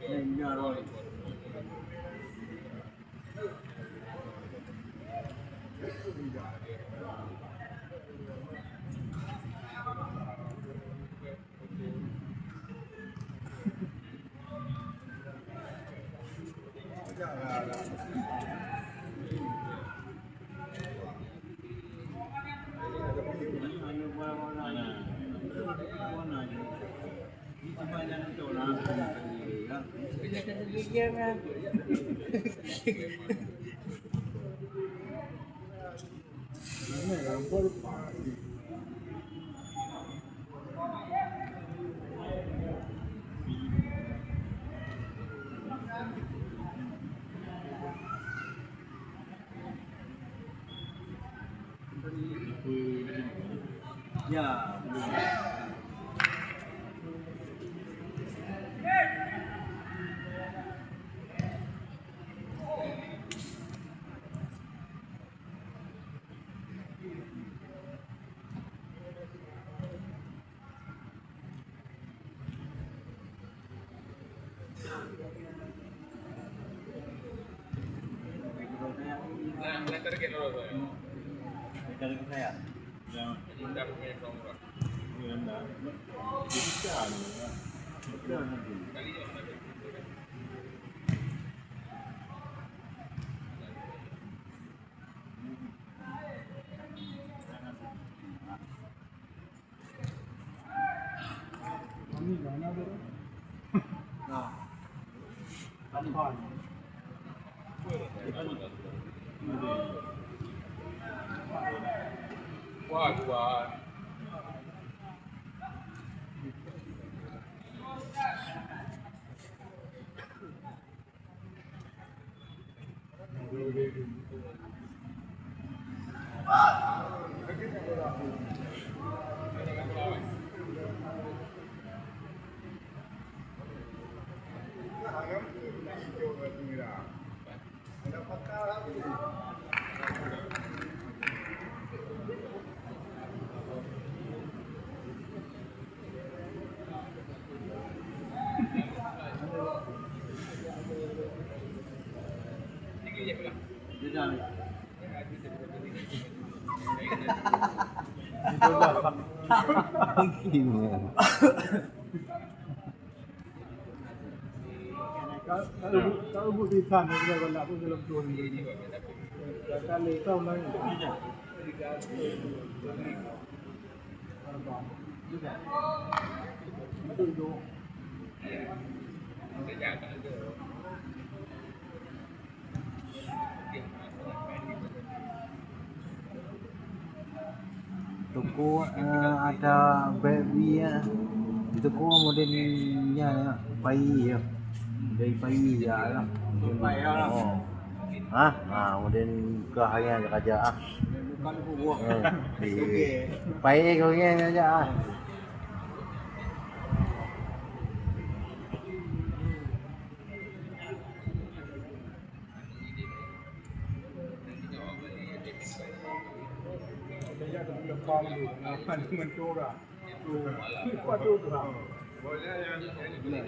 Iya, Roy. Ya, dari saya. Ya, enggak. Bisa nih. Bisa nanti. Kami mana dulu? Nah, kapan? Wah. Gimana? Kalau Bu di sana kalau nak pun dalam turun ini. Kali tahu lah ini. Juga. Itu. Toko ada baby ya. Di toko modelnya pai ya. Dari pai ya lah. Pai lah. Oh. Hah? Nah, model kahaya aja ah. Bukan gua. Pai kau yang aja ah. Mentora. Waduh tuh. Boleh yang ini.